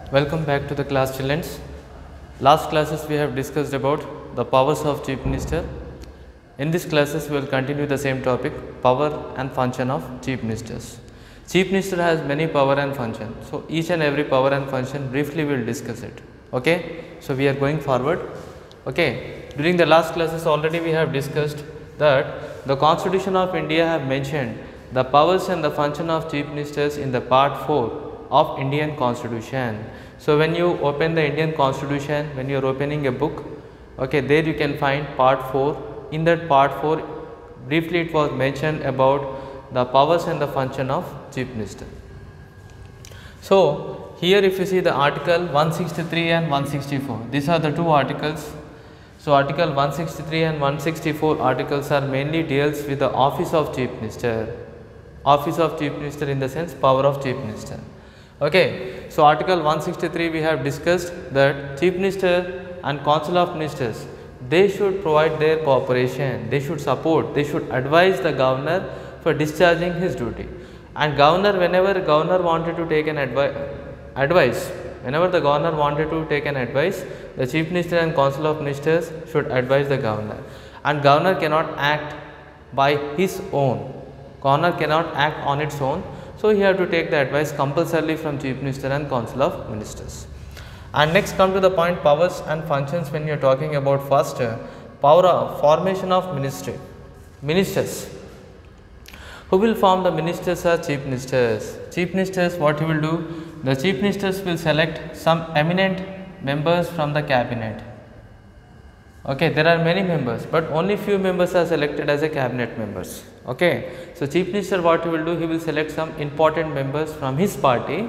Welcome back to the class, children. Last classes we have discussed about the powers of Chief Minister. In this classes we will continue the same topic, power and function of Chief Ministers. Chief Minister has many power and function. So each and every power and function briefly we will discuss it. Okay. So we are going forward. Okay. During the last classes already we have discussed that the Constitution of India have mentioned the powers and the function of Chief Ministers in the part 4 of Indian Constitution. So when you open the Indian Constitution, when you are opening a book, okay, there you can find part 4. In that part 4 briefly it was mentioned about the powers and the function of Chief Minister. So here if you see the article 163 and 164, these are the two articles. So article 163 and 164 articles are mainly deals with the office of Chief Minister. Office of Chief Minister in the sense power of Chief Minister. Okay. So article 163 we have discussed that Chief Minister and Council of Ministers, they should provide their cooperation, they should support, they should advise the governor for discharging his duty. And governor, whenever governor wanted to take an advice, whenever the governor wanted to take an advice, the Chief Minister and Council of Ministers should advise the governor. And governor cannot act by his own. Governor cannot act on its own. So he have to take the advice compulsorily from Chief Minister and Council of Ministers. And next come to the point powers and functions. When you are talking about first power of formation of ministers. Who will form the ministers are Chief Ministers. Chief Ministers, what he will do? The Chief Ministers will select some eminent members from the cabinet. Okay, there are many members, but only few members are selected as a cabinet members. Okay, so Chief Minister, what he will do? He will select some important members from his party.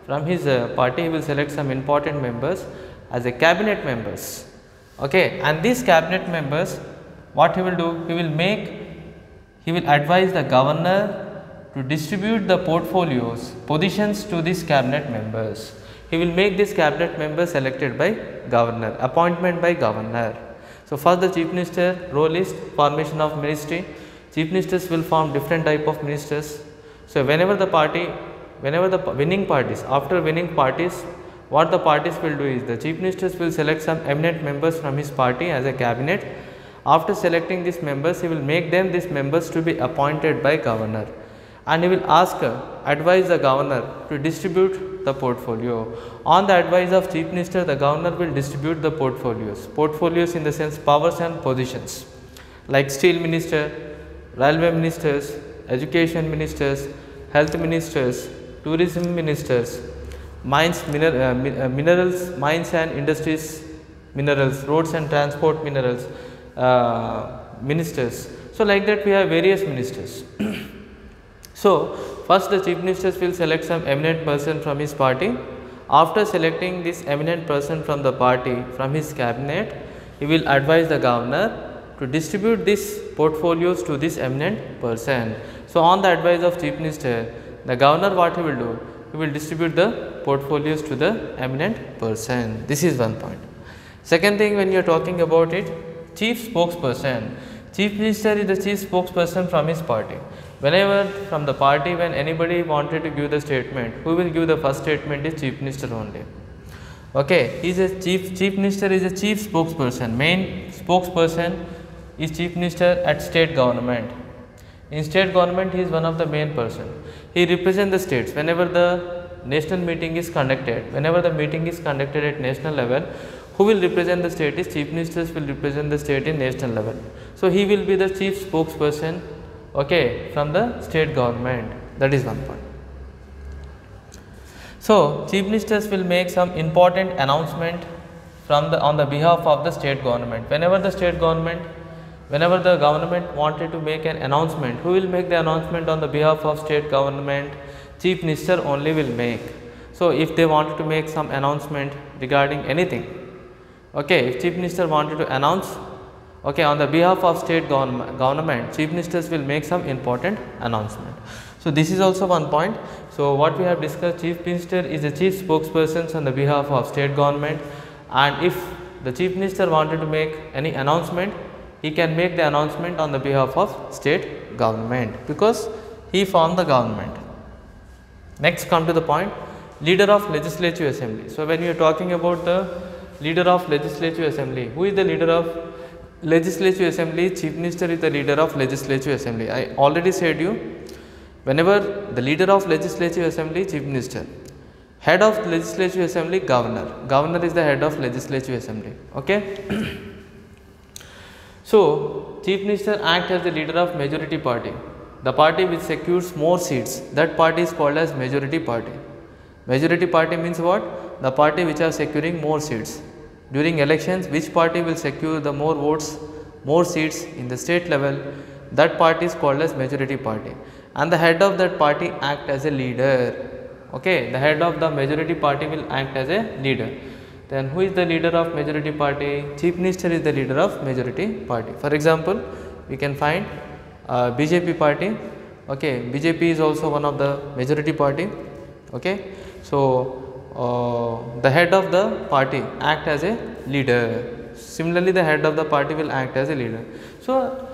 From his party, he will select some important members as a cabinet members. Okay, and these cabinet members, what he will do? He will advise the governor to distribute the positions to these cabinet members. He will make these cabinet members selected by governor, appointment by governor. So first the Chief Minister role is formation of ministry. Chief Ministers will form different type of ministers. So whenever the winning parties, after winning parties, what the parties will do is the Chief Ministers will select some eminent members from his party as a cabinet. After selecting these members, he will make them these members to be appointed by governor, and he will advise the governor to distribute the portfolio. On the advice of Chief Minister, the governor will distribute the portfolios in the sense powers and positions like steel minister, railway ministers, education ministers, health ministers, tourism ministers, minerals, mines and industries minerals, roads and transport minerals ministers. So like that we have various ministers. So first the Chief Ministers will select some eminent person from his party. After selecting this eminent person from the party, from his cabinet, he will advise the governor to distribute these portfolios to this eminent person. So on the advice of Chief Minister, the governor, what he will do? He will distribute the portfolios to the eminent person. This is one point. Second thing, when you are talking about it, chief spokesperson. Chief Minister is the chief spokesperson from his party. Whenever from the party, when anybody wanted to give the statement, who will give the first statement is Chief Minister only. Okay, he is a Chief Minister is a chief spokesperson. Main spokesperson is Chief Minister at state government. In state government, he is one of the main person. He represents the states. Whenever the national meeting is conducted, at national level, who will represent the state is Chief Ministers will represent the state in national level. So he will be the chief spokesperson, okay, from the state government. That is one point. So Chief Ministers will make some important announcement on the behalf of the state government. Whenever the government wanted to make an announcement, who will make the announcement on the behalf of state government? Chief Minister only will make. So if they wanted to make some announcement regarding anything, okay, if Chief Minister wanted to announce, okay, on the behalf of state government, Chief Ministers will make some important announcement. So this is also one point. So what we have discussed, Chief Minister is the chief spokesperson on the behalf of state government, and if the Chief Minister wanted to make any announcement, he can make the announcement on the behalf of state government because he formed the government. Next come to the point, Leader of Legislative Assembly. So when you are talking about the leader of Legislative Assembly, who is the leader of Legislative Assembly? Chief Minister is the leader of Legislative Assembly. I already said you, whenever the leader of Legislative Assembly, Chief Minister. Head of Legislative Assembly, Governor. Governor is the head of Legislative Assembly. Okay. So Chief Minister acts as the leader of majority party. The party which secures more seats, that party is called as majority party. Majority party means what? The party which are securing more seats. During elections, which party will secure the more votes, more seats in the state level, that party is called as majority party. And the head of that party act as a leader. Okay, the head of the majority party will act as a leader. Then who is the leader of majority party? Chief Minister is the leader of majority party. For example, we can find BJP party. Okay, BJP is also one of the majority party. Okay, so the head of the party act as a leader. Similarly, the head of the party will act as a leader. So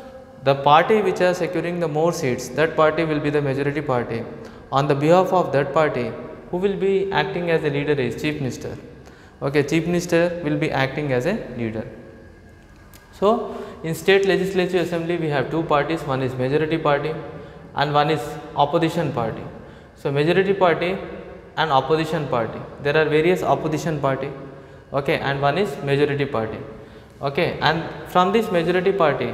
the party which are securing the more seats, that party will be the majority party. On the behalf of that party, who will be acting as a leader is Chief Minister. Okay, Chief Minister will be acting as a leader. So in state legislative assembly, we have two parties, one is majority party and one is opposition party. So majority party and opposition party, there are various opposition party, okay, and one is majority party. Okay, and from this majority party,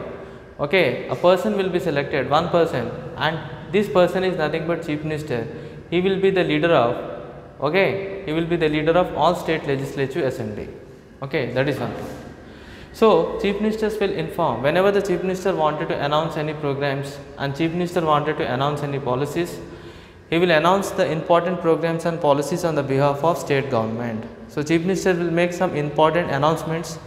okay, a person will be selected, one person, and this person is nothing but Chief Minister. He will be the leader of, okay, he will be the leader of all state legislative assembly. Okay, that is one thing. So Chief Ministers will inform whenever the Chief Minister wanted to announce any programs and Chief Minister wanted to announce any policies, he will announce the important programs and policies on the behalf of state government. So Chief Minister will make some important announcements,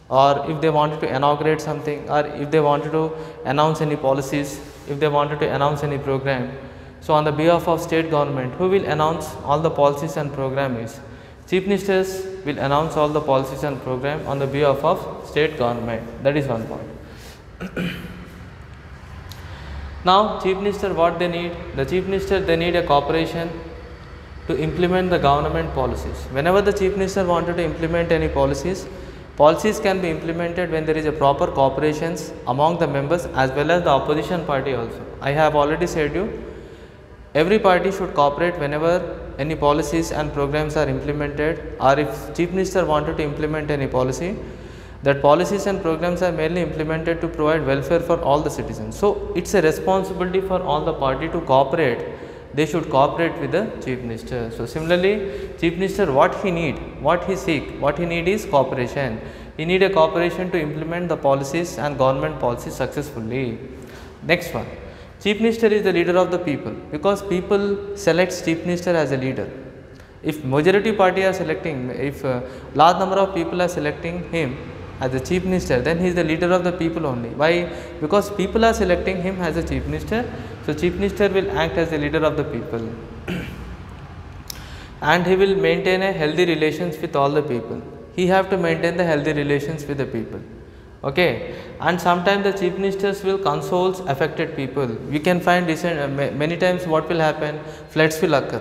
or if they wanted to inaugurate something, or if they wanted to announce any policies, if they wanted to announce any program. So on the behalf of state government, who will announce all the policies and programs? Chief Ministers will announce all the policies and program on the behalf of state government. That is one point. Now Chief Minister, what they need? The Chief Minister, they need a cooperation to implement the government policies. Whenever the Chief Minister wanted to implement any policies, policies can be implemented when there is a proper cooperation among the members as well as the opposition party also. I have already said you, every party should cooperate whenever any policies and programs are implemented, or if Chief Minister wanted to implement any policy, that policies and programs are mainly implemented to provide welfare for all the citizens. So it's a responsibility for all the party to cooperate. They should cooperate with the Chief Minister. So similarly, Chief Minister, what he need, what he seek, what he need is cooperation. He need a cooperation to implement the policies and government policies successfully. Next one, Chief Minister is the leader of the people, because people select Chief Minister as a leader. If majority party are selecting, if large number of people are selecting him as the Chief Minister, then he is the leader of the people only. Why? Because people are selecting him as a Chief Minister. So Chief Minister will act as the leader of the people and he will maintain a healthy relations with all the people. He have to maintain the healthy relations with the people. Okay, and sometimes the Chief Ministers will console affected people. We can find many times what will happen, floods will occur,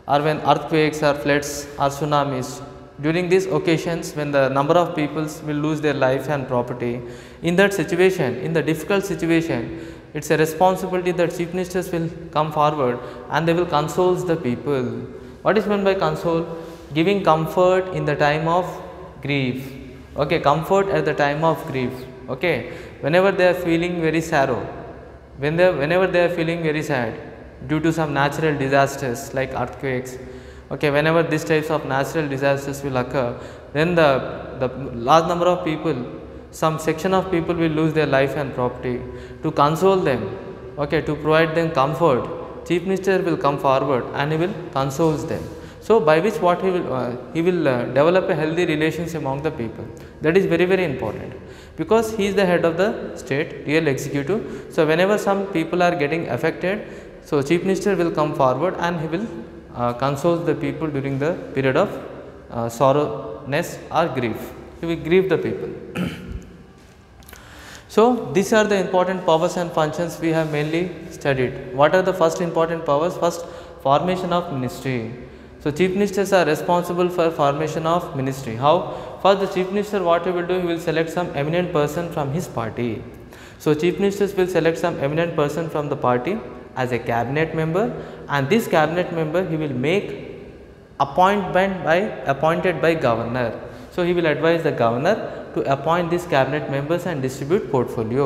or when earthquakes or floods or tsunamis. During these occasions, when the number of people will lose their life and property, in that situation, in the difficult situation, it's a responsibility that Chief Ministers will come forward and they will console the people. What is meant by console? Giving comfort in the time of grief. Okay, comfort at the time of grief. Okay, whenever they are feeling very sorrow, whenever they are feeling very sad due to some natural disasters like earthquakes. Okay, whenever these types of natural disasters will occur, then the large number of people, some section of people will lose their life and property. To console them, okay, to provide them comfort, Chief Minister will come forward and he will console them. So by which what he will develop a healthy relations among the people. That is very, very important, because he is the head of the state, real executive. So whenever some people are getting affected, so Chief Minister will come forward and he will console the people during the period of sorrowness or grief. He will grieve the people. So these are the important powers and functions we have mainly studied. What are the first important powers? First, formation of ministry. So So chief ministers are responsible for formation of ministry. How? First, the chief minister, what he will do, he will select some eminent person from his party. So chief ministers will select some eminent person from the party as a cabinet member, and this cabinet member he will make appointed by governor. So he will advise the governor to appoint these cabinet members and distribute portfolio.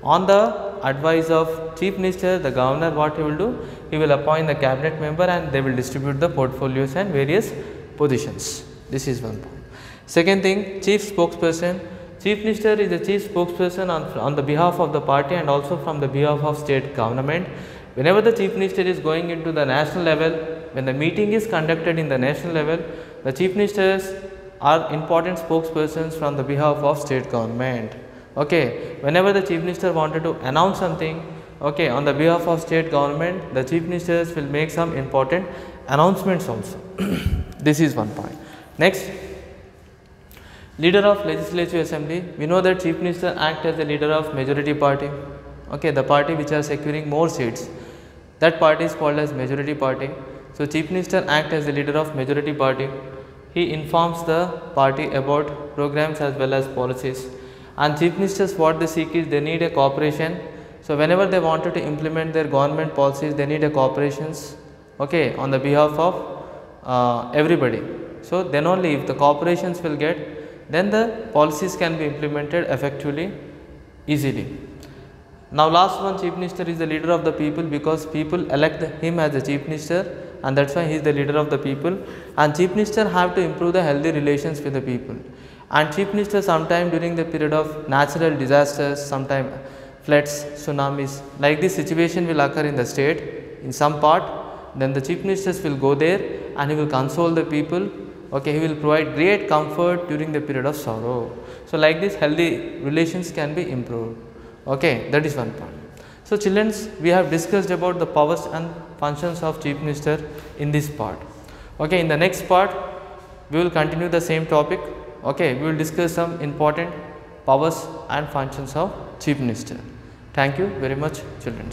On the advice of chief minister, the governor, what he will do, he will appoint the cabinet member and they will distribute the portfolios and various positions. This is one point. Second thing, chief spokesperson. Chief minister is the chief spokesperson on the behalf of the party and also from the behalf of state government. Whenever the chief minister is going into the national level, when the meeting is conducted in the national level, the chief ministers are important spokespersons from the behalf of state government. Okay, whenever the chief minister wanted to announce something, okay, on the behalf of state government, the chief ministers will make some important announcements also. This is one point. Next, leader of legislative assembly. We know that chief minister acts as the leader of majority party. Okay, the party which are securing more seats, that party is called as majority party. So chief minister acts as the leader of majority party. He informs the party about programs as well as policies. And chief ministers, what they seek is they need a cooperation. So whenever they wanted to implement their government policies, they need a cooperations, okay, on the behalf of everybody. So then only if the cooperations will get, then the policies can be implemented effectively, easily. Now last one, chief minister is the leader of the people because people elect him as the chief minister, and that's why he is the leader of the people. And chief minister have to improve the healthy relations with the people. And chief minister sometime during the period of natural disasters, sometime floods, tsunamis, like this situation will occur in the state in some part, then the chief ministers will go there and he will console the people. Okay, he will provide great comfort during the period of sorrow. So like this healthy relations can be improved. Okay, that is one point. So children, we have discussed about the powers and functions of chief minister in this part. Okay, in the next part we will continue the same topic. Okay, we will discuss some important powers and functions of chief minister. Thank you very much, children.